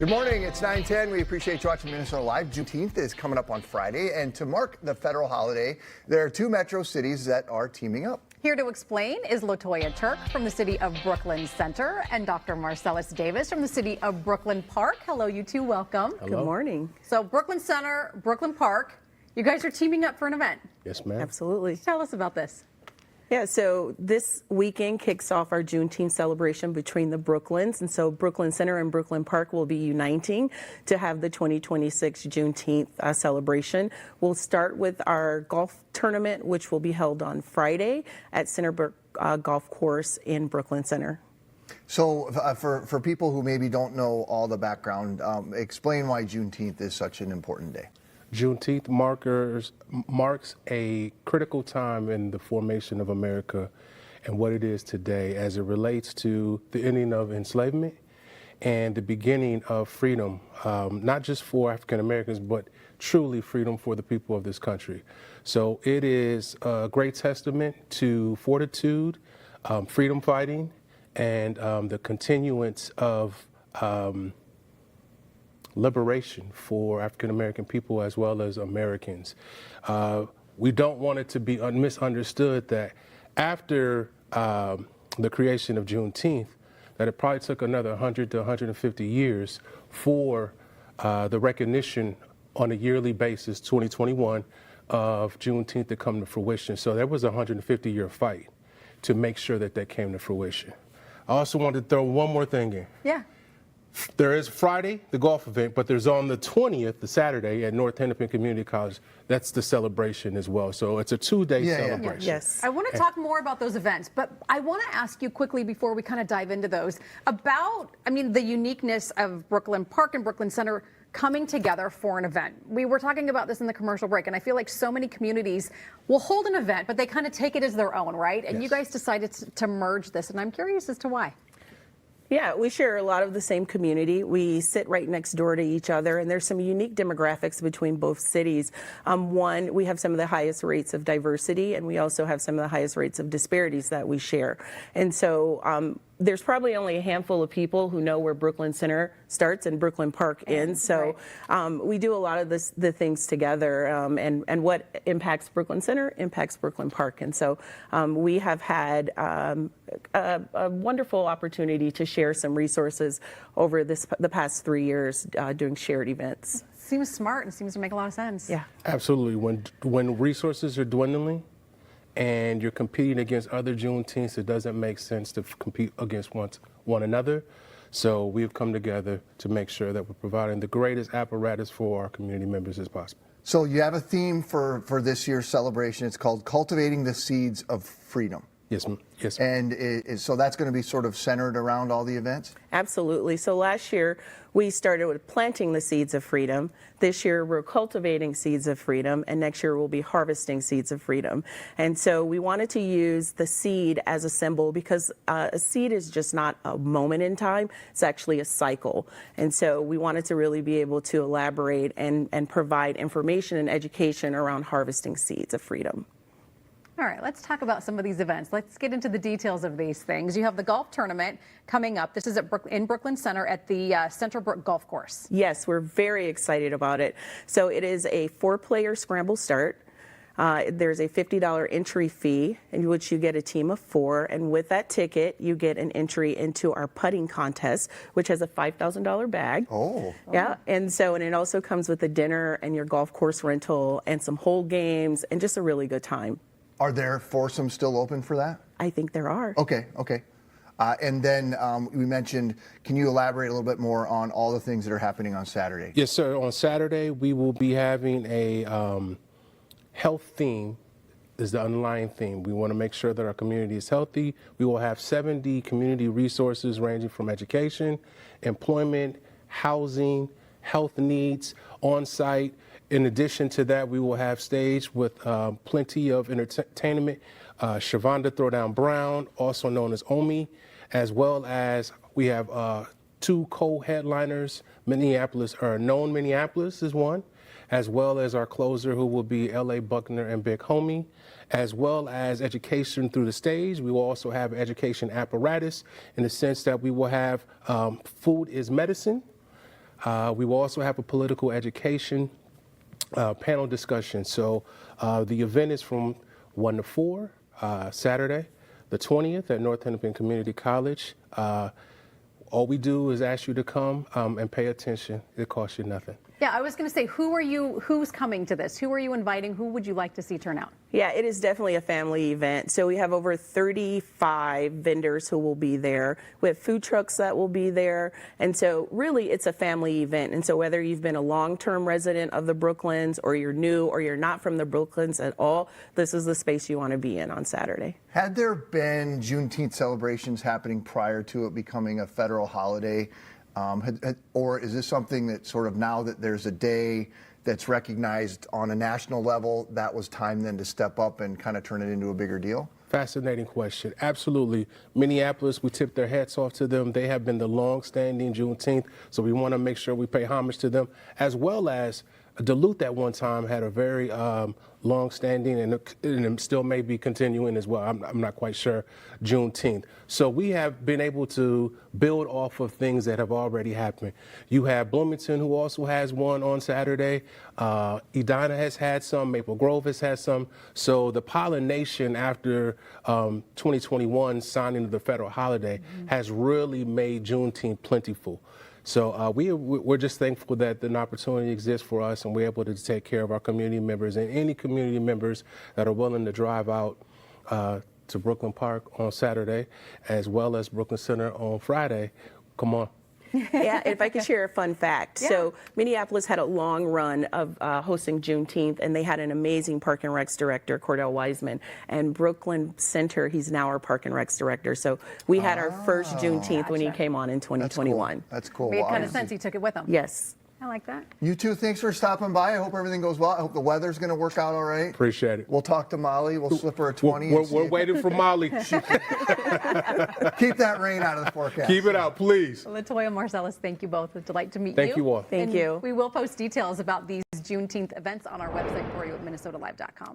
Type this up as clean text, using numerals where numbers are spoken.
Good morning, it's 9:10. We appreciate you watching Minnesota Live. Juneteenth is coming up on Friday, and to mark the federal holiday, there are two metro cities that are teaming up. Here to explain is Latoya Turk from the city of Brooklyn Center and Dr. Marcellus Davis from the city of Brooklyn Park. Hello, you two, welcome. Hello. Good morning. So Brooklyn Center, Brooklyn Park, you guys are teaming up for an event. Yes, ma'am. Absolutely. Tell us about this. Yeah, so this weekend kicks off our Juneteenth celebration between the Brooklyns, and so Brooklyn Center and Brooklyn Park will be uniting to have the 2026 Juneteenth celebration. We'll start with our golf tournament, which will be held on Friday at Centerbrook Golf Course in Brooklyn Center. So for people who maybe don't know all the background, explain why Juneteenth is such an important day. Juneteenth marks a critical time in the formation of America and what it is today as it relates to the ending of enslavement and the beginning of freedom, not just for African Americans, but truly freedom for the people of this country. So it is a great testament to fortitude, freedom fighting, and the continuance of liberation for African American people as well as Americans. We don't want it to be misunderstood that after the creation of Juneteenth, that it probably took another 100 to 150 years for the recognition on a yearly basis, 2021, of Juneteenth to come to fruition. So there was a 150-year fight to make sure that that came to fruition. I also wanted to throw one more thing in. Yeah. There is Friday, the golf event, but there's on the 20th, the Saturday, at North Hennepin Community College. That's the celebration as well. So it's a two-day celebration. Yes. I want to talk more about those events, but I want to ask you quickly before we kind of dive into those about, the uniqueness of Brooklyn Park and Brooklyn Center coming together for an event. We were talking about this in the commercial break, and I feel like so many communities will hold an event, but they kind of take it as their own, right? And Yes. you guys decided to merge this, and I'm curious as to why. Yeah, we share a lot of the same community. We sit right next door to each other, and there's some unique demographics between both cities. One, we have some of the highest rates of diversity, and we also have some of the highest rates of disparities that we share. And so there's probably only a handful of people who know where Brooklyn Center starts and Brooklyn Park ends. So we do a lot of the things together, and what impacts Brooklyn Center impacts Brooklyn Park. And so we have had a wonderful opportunity to share some resources over the past 3 years doing shared events. Seems smart and seems to make a lot of sense. Yeah. Absolutely. When resources are dwindling and you're competing against other Juneteenths, it doesn't make sense to compete against one another. So we've come together to make sure that we're providing the greatest apparatus for our community members as possible. So you have a theme for this year's celebration. It's called Cultivating the Seeds of Freedom. Yes, ma'am. Yes. And so that's going to be sort of centered around all the events? Absolutely. So last year we started with planting the seeds of freedom. This year we're cultivating seeds of freedom, and next year we'll be harvesting seeds of freedom. And so we wanted to use the seed as a symbol because a seed is just not a moment in time, it's actually a cycle. And so we wanted to really be able to elaborate and provide information and education around harvesting seeds of freedom. All right, let's talk about some of these events. Let's get into the details of these things. You have the golf tournament coming up. This is in Brooklyn Center at the Centerbrook Golf Course. Yes, we're very excited about it. So it is a 4-player scramble start. There's a $50 entry fee in which you get a team of 4, and with that ticket you get an entry into our putting contest, which has a $5,000 bag. Oh. Yeah, and it also comes with a dinner and your golf course rental and some hole games and just a really good time. Are there foursomes still open for that? I think there are. Okay. And then we mentioned, can you elaborate a little bit more on all the things that are happening on Saturday? Yes, sir. On Saturday, we will be having a health theme is the underlying theme. We want to make sure that our community is healthy. We will have 70 community resources ranging from education, employment, housing, health needs on site. In addition to that, we will have stage with plenty of entertainment. Shavonda Throwdown Brown, also known as Omi, as well as we have 2 co-headliners. Minneapolis is one, as well as our closer who will be L.A. Buckner and Big Homie, as well as education through the stage. We will also have education apparatus in the sense that we will have food is medicine. We will also have a political education panel discussion. So the event is from 1 to 4, Saturday, the 20th at North Hennepin Community College. All we do is ask you to come and pay attention. It costs you nothing. Yeah, I was going to say, who's coming to this? Who are you inviting? Who would you like to see turn out? Yeah, it is definitely a family event. So we have over 35 vendors who will be there. We have food trucks that will be there. And so really it's a family event. And so whether you've been a long-term resident of the Brooklands or you're new or you're not from the Brooklands at all, this is the space you want to be in on Saturday. Had there been Juneteenth celebrations happening prior to it becoming a federal holiday? Or is this something that sort of now that there's a day that's recognized on a national level, that was time then to step up and kind of turn it into a bigger deal? Fascinating question. Absolutely. Minneapolis, we tip their hats off to them. They have been the long-standing Juneteenth, so we want to make sure we pay homage to them, as well as Duluth at one time had a very long-standing, and it still may be continuing as well. I'm not quite sure, Juneteenth. So we have been able to build off of things that have already happened. You have Bloomington, who also has one on Saturday. Edina has had some. Maple Grove has had some. So the pollination after 2021 signing of the federal holiday has really made Juneteenth plentiful. So we're just thankful that an opportunity exists for us, and we're able to take care of our community members and any community members that are willing to drive out to Brooklyn Park on Saturday, as well as Brooklyn Center on Friday. Come on. Yeah, if I could share a fun fact. Yeah. So Minneapolis had a long run of hosting Juneteenth, and they had an amazing Park and Recs director, Cordell Wiseman. And Brooklyn Center, he's now our Park and Recs director. So we had our first Juneteenth when he came on in 2021. That's cool. Made Wow. kind of sense. He took it with him. Yes. I like that. You two, thanks for stopping by. I hope everything goes well. I hope the weather's going to work out all right. Appreciate it. We'll talk to Molly. We'll slip her a 20. We're waiting for Molly. Keep that rain out of the forecast. Keep it out, please. Latoya, Marcellus, thank you both. It's a delight to meet you. Thank you all. Thank And you. We will post details about these Juneteenth events on our website for you at minnesotalive.com.